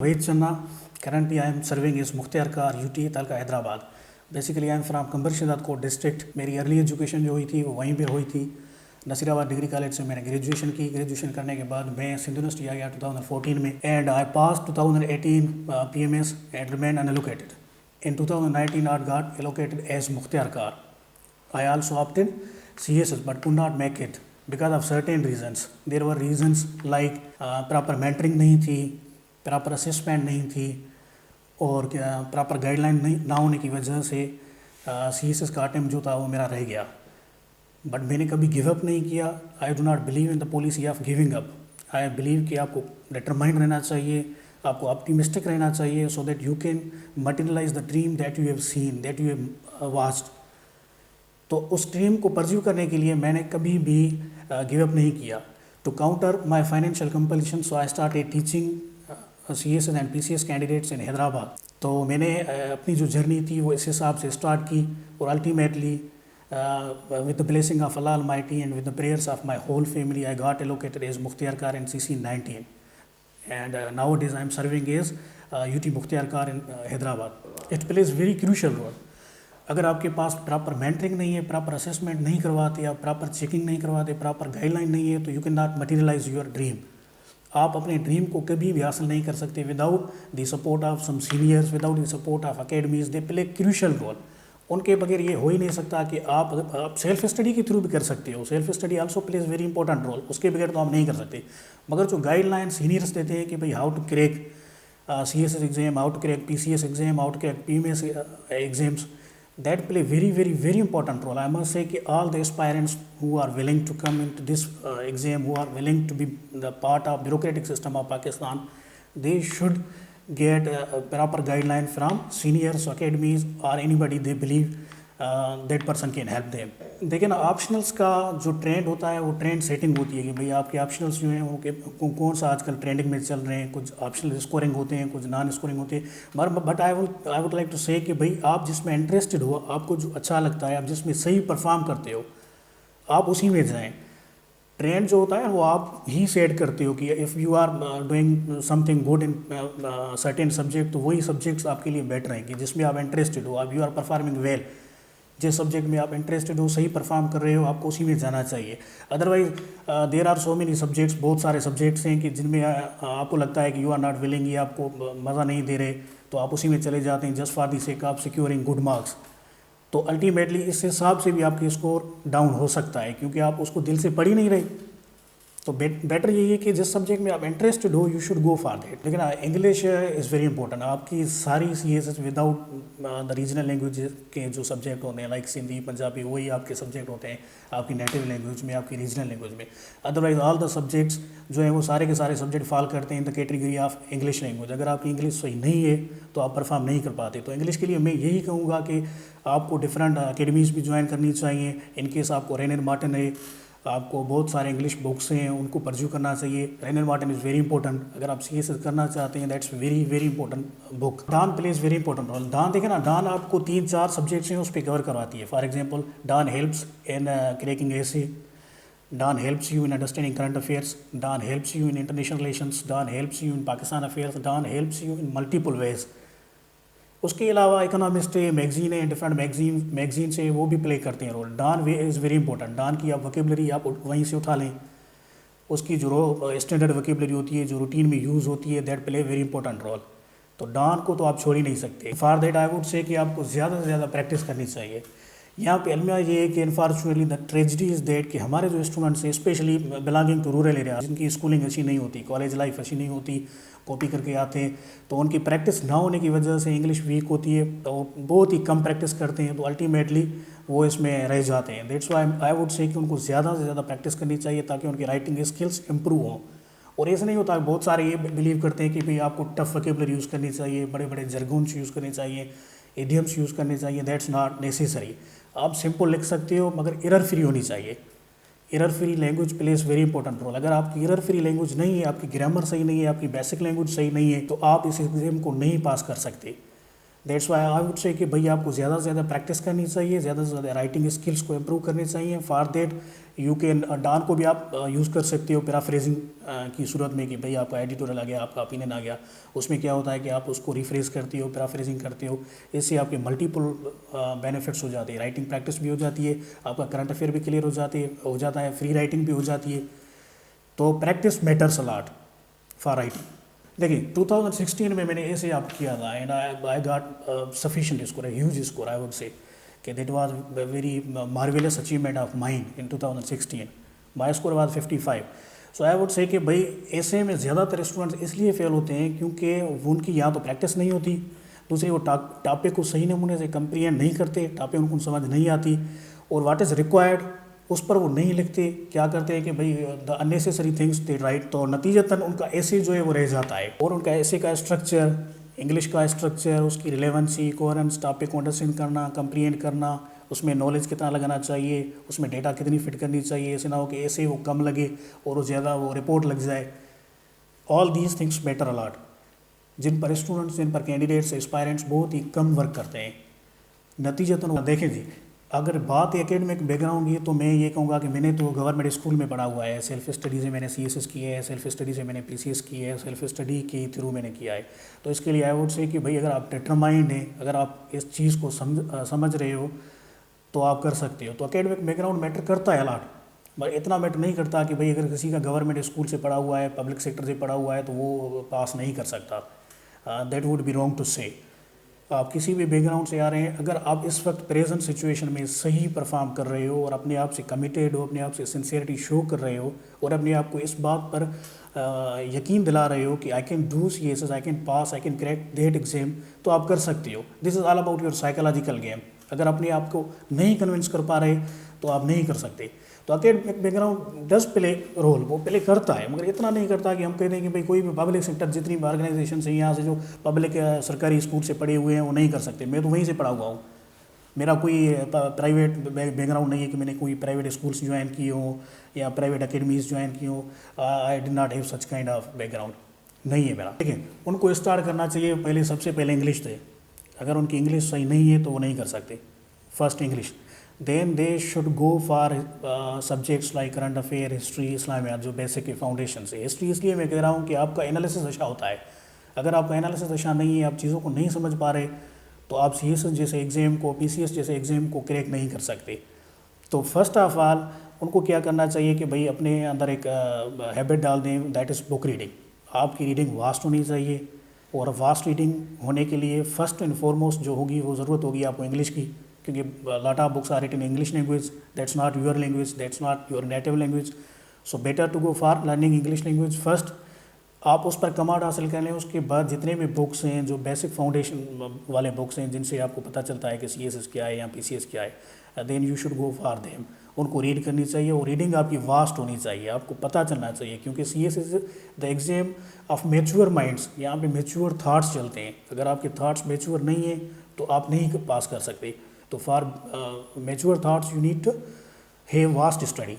Rohit Channa. Currently, I am serving as Mukhtar Kar, UT Talka, Hyderabad. Basically I am from कंबर शिदात coat district. मेरी early education जो हुई थी वो वहीं पे हुई थी। नसीराबाद डिग्री कॉलेज से मैंने ग्रेजुएशन की। ग्रेजुएशन करने के बाद मैं सिंधु यूनिवर्सिटी आ गया 2014 में and I pass 2018 PMS and remain unallocated. In 2019 I got allocated as Mukhtar Kar. I also opted CSS but could not make it because of certain reasons. There were reasons like proper mentoring नहीं थी, proper assessment नहीं थी और क्या proper guideline नहीं ना होने की वजह से CSS का अटेम्प्ट जो था वो मेरा रह गया। बट मैंने कभी गिव अप नहीं किया। I do not believe in the policy of giving up. I believe कि आपको डिटरमाइंड रहना चाहिए, आपको ऑप्टिमिस्टिक रहना चाहिए so that you can materialise the dream that you have seen, that you have watched. तो उस ड्रीम को परस्यू करने के लिए मैंने कभी भी गिव अप नहीं किया। To counter my financial compulsion so I started teaching CSS and PCS candidates in Hyderabad. तो मैंने अपनी जो जर्नी थी वो इस हिसाब से स्टार्ट की और ultimately with the blessing of Allah Almighty and with the prayers of my whole family, I got allocated as Mukhtar Kar in CC19, and nowadays I am serving as UT Mukhtar Kar in Hyderabad. It plays very crucial role. अगर आपके पास proper mentoring नहीं है, proper assessment नहीं करवाते, आप proper checking नहीं करवाते, proper guideline नहीं है, तो you can not materialise your dream. आप अपने ड्रीम को कभी भी हासिल नहीं कर सकते without the support of some seniors, without the support of academies. They play crucial role. उनके बगैर ये हो ही नहीं सकता कि आप सेल्फ स्टडी के थ्रू भी कर सकते हो। Self study also plays very important role. उसके बगैर तो आप नहीं कर सकते। मगर जो गाइडलाइन सीनियर्स देते हैं कि भाई how to crack CSS exam, how to crack PCS exam, how to crack PMS exams, that play very important role. I must say कि all the aspirants who are willing to come into this exam, who are willing to be the part of bureaucratic system of Pakistan, they should get a proper guideline from seniors, academies or anybody they believe that person can help them. लेकिन optionals का जो trend होता है वो trend setting होती है कि भाई आपके ऑप्शनल्स जो हैं वो कौन सा आजकल ट्रेंडिंग में चल रहे हैं। कुछ ऑप्शनल स्कोरिंग होते हैं, कुछ नॉन स्कोरिंग होते हैं। But I would like to say कि भाई आप जिसमें इंटरेस्टेड हो, आपको जो अच्छा लगता है, आप जिसमें सही परफॉर्म करते हो, आप उसी में जाएँ। ट्रेंड जो होता है वो आप ही सेट करते हो कि if you are doing something good in certain subject, तो वही सब्जेक्ट्स आपके लिए बेटर हैं कि जिसमें आप इंटरेस्टेड हो, आप यू आर परफॉर्मिंग वेल। जिस सब्जेक्ट में आप इंटरेस्टेड हो, सही परफॉर्म कर रहे हो, आपको उसी में जाना चाहिए। Otherwise there are so many subjects, बहुत सारे सब्जेक्ट्स हैं कि जिनमें आपको लगता है कि यू आर नॉट विलिंग, ये आपको मज़ा नहीं दे रहे, तो आप उसी में चले जाते हैं just for the sake of securing good marks. तो अल्टीमेटली इस हिसाब से भी आपके स्कोर डाउन हो सकता है क्योंकि आप उसको दिल से पढ़ ही नहीं रहे। तो बेटर यही है कि जिस सब्जेक्ट में आप इंटरेस्टेड हो you should go for that. लेकिन इंग्लिश इज़ वेरी इंपॉर्टेंट। आपकी सारी CSS without the regional language के जो सब्जेक्ट होते हैं लाइक सिंधी, पंजाबी, वही आपके सब्जेक्ट होते हैं आपकी नेटिव लैंग्वेज में, आपकी रीजनल लैंग्वेज में। अदरवाइज ऑल द सब्जेक्ट्स जो हैं वो सारे के सारे सब्जेक्ट फॉल करते हैं in the category of English language. अगर आपकी इंग्लिश सही नहीं है तो आप परफॉर्म नहीं कर पाते। तो इंग्लिश के लिए मैं यही कहूँगा कि आपको डिफरेंट अकेडमीज़ भी ज्वाइन करनी चाहिए। इनकेस आपको रेनर मार्टिन है, आपको बहुत सारे इंग्लिश बुक्स हैं उनको परस्यू करना चाहिए। Wren and Martin is very important. अगर आप CSS करना चाहते हैं that's very important book. Dawn plays very important role. Dawn देखें ना, डान आपको 3-4 सब्जेक्ट्स हैं उस पर कवर करवाती है। For example Dawn helps in cracking essay, Dawn helps you in understanding current affairs, Dawn helps you in international relations, Dawn helps you in Pakistan affairs, Dawn helps you in multiple ways. उसके अलावा economist है, magazine है, different magazine से वो भी play करते हैं role. Dawn way is very important. Dawn की आप वोकेबलरी आप वहीं से उठा लें। उसकी जो स्टैंडर्ड वोकेबलरी होती है, जो रूटीन में यूज़ होती है, that play very important role. तो डान को तो आप छोड़ ही नहीं सकते। For that I would say कि आपको ज़्यादा से ज़्यादा प्रैक्टिस करनी चाहिए। यहाँ पे अलमिया ये है कि unfortunately the tragedy is that कि हमारे जो स्टूडेंट्स हैं specially belonging to rural area, जिनकी स्कूलिंग अच्छी नहीं होती, कॉलेज लाइफ अच्छी नहीं होती, कॉपी करके आते हैं, तो उनकी प्रैक्टिस ना होने की वजह से इंग्लिश वीक होती है, तो बहुत ही कम प्रैक्टिस करते हैं, तो अल्टीमेटली वो इसमें रह जाते हैं। That's why I would say कि उनको ज़्यादा से ज़्यादा प्रैक्टिस करनी चाहिए ताकि उनकी राइटिंग स्किल्स इंप्रूव हों। और ऐसा नहीं होता, बहुत सारे ये बिलीव करते हैं कि भाई आपको टफ वोकेबलरी यूज़ करनी चाहिए, बड़े बड़े जर्गोन्स यूज़ करने चाहिए, इडियम्स यूज़ करने चाहिए। That's not necessary. आप सिंपल लिख सकते हो मगर एरर फ्री होनी चाहिए। Error free language plays very important role. अगर आपकी एरर फ्री लैंग्वेज नहीं है, आपकी ग्रामर सही नहीं है, आपकी बेसिक लैंग्वेज सही नहीं है, तो आप इस एग्जाम को नहीं पास कर सकते। That's why I would say कि भाई आपको ज़्यादा से ज़्यादा प्रैक्टिस करनी चाहिए, ज़्यादा से ज़्यादा राइटिंग स्किल्स को इम्प्रूव करनी चाहिए। फॉर देट यू कैन डान को भी आप यूज़ कर सकते हो पैराफ्रेजिंग की सूरत में, कि भाई आपका एडिटोरियल आ गया, आपका ओपिनियन आ गया, उसमें क्या होता है कि आप उसको रिफ्रेज करते हो, पैराफ्रेजिंग करते हो, इससे आपके मल्टीपल बेनिफिट्स हो जाते हैं। राइटिंग प्रैक्टिस भी हो जाती है, आपका करंट अफेयर भी क्लियर हो जाता है, फ्री राइटिंग भी हो जाती है। तो practice matters a lot for writing. देखिए 2016 में मैंने ऐसे आप किया था and I got sufficient score, huge score I would say कि that was very marvellous achievement of mind in 2016। My score was 55। So I would say कि भाई ऐसे में ज़्यादातर स्टूडेंट्स इसलिए फेल होते हैं क्योंकि उनकी या तो प्रैक्टिस नहीं होती, दूसरी वो टॉपिक को सही नमूने से कंप्रीहेंड नहीं करते, टॉपिक उनको समझ नहीं आती, और व्हाट इज़ रिक्वायर्ड उस पर वो नहीं लिखते। क्या करते हैं कि भाई the unnecessary things they right, तो नतीजतन उनका ऐसे जो है वो रह जाता है। और उनका ऐसे का स्ट्रक्चर, इंग्लिश का स्ट्रक्चर, उसकी रिलेवेंसी, कोहेरेंस, टॉपिक को अंडरस्टैंड करना, कंप्रीहेंड करना, उसमें नॉलेज कितना लगाना चाहिए, उसमें डेटा कितनी फिट करनी चाहिए, ऐसे ना हो कि ऐसे वो कम लगे और वो ज़्यादा वो रिपोर्ट लग जाए। All these things matter a lot, जिन पर स्टूडेंट्स, जिन पर कैंडिडेट्स, एस्पायरेंट्स बहुत ही कम वर्क करते हैं। नतीजतन वो देखें जी, अगर बात एकेडमिक बैकग्राउंड की तो मैं ये कहूँगा कि मैंने तो गवर्नमेंट स्कूल में पढ़ा हुआ है, सेल्फ स्टडी से मैंने CSS किया है, सेल्फ स्टडी से मैंने PCS की है, सेल्फ स्टडी के थ्रू मैंने किया है। तो इसके लिए आई वुड से कि भाई अगर आप डिटरमाइंड हैं, अगर आप इस चीज़ को समझ रहे हो तो आप कर सकते हो। तो एकेडमिक बैकग्राउंड मैटर करता है अलॉट, मगर इतना मैटर नहीं करता कि भाई अगर किसी का गवर्नमेंट स्कूल से पढ़ा हुआ है, पब्लिक सेक्टर से पढ़ा हुआ है तो वो पास नहीं कर सकता। That would be wrong to say. आप किसी भी बैकग्राउंड से आ रहे हैं, अगर आप इस वक्त प्रेजेंट सिचुएशन में सही परफॉर्म कर रहे हो और अपने आप से कमिटेड हो, अपने आप से सिंसियरिटी शो कर रहे हो और अपने आप को इस बात पर यकीन दिला रहे हो कि I can do CSS, I can pass, I can crack that exam, तो आप कर सकते हो। This is all about your psychological game. अगर अपने आप को नहीं कन्विंस कर पा रहे तो आप नहीं कर सकते। तो academic background does play role, वो प्ले करता है, मगर इतना नहीं करता कि हम कह दें कि भाई कोई भी पब्लिक सेक्टर जितनी भी ऑर्गेनाइजेशन से यहाँ से जो पब्लिक सरकारी स्कूल से पढ़े हुए हैं वो नहीं कर सकते। मैं तो वहीं से पढ़ा हुआ हूँ, मेरा कोई प्राइवेट बैकग्राउंड नहीं है कि मैंने कोई प्राइवेट स्कूल्स ज्वाइन किए हो या प्राइवेट अकेडमीज ज्वाइन की हो। I did not have such kind of background, नहीं है मेरा। ठीक है, उनको स्टार्ट करना चाहिए पहले, सबसे पहले इंग्लिश से। अगर उनकी इंग्लिश सही नहीं है तो वो नहीं कर सकते। First English, then they should go for subjects like current affair, history, Islamiat, जो बेसिक फाउंडेशन से। हिस्ट्री इसलिए मैं कह रहा हूँ कि आपका एनालिसिस अच्छा होता है। अगर आपका एनालिसिस अच्छा नहीं है, आप चीज़ों को नहीं समझ पा रहे, तो आप CSS जैसे एग्ज़ाम को, PCS जैसे एग्ज़ाम को क्रैक नहीं कर सकते। तो फर्स्ट ऑफ ऑल उनको क्या करना चाहिए कि भाई अपने अंदर एक हैबिट डाल दें, दैट इज़ बुक रीडिंग। आपकी रीडिंग वास्ट होनी चाहिए, और वास्ट रीडिंग होने के लिए फर्स्ट एंड फॉरमोस्ट जो होगी वो ज़रूरत होगी आपको इंग्लिश की, क्योंकि lot of books are written in English language, that's not your language, that's not your native language. So better to go for learning English language first. आप उस पर कमांड हासिल कर लें, उसके बाद जितने भी बुक्स हैं जो बेसिक फाउंडेशन वाले बुक्स हैं जिनसे आपको पता चलता है कि CSS क्या है या PCS क्या है, then you should go for them. उनको रीड करनी चाहिए, और रीडिंग आपकी वास्ट होनी चाहिए, आपको पता चलना चाहिए, क्योंकि CSS is the exam of mature minds. यहाँ पे मैच्योर थाट्स चलते हैं। अगर आपके थाट्स मैच्योर नहीं है तो आप नहीं पास कर सकते। तो for mature thoughts you need to have vast study.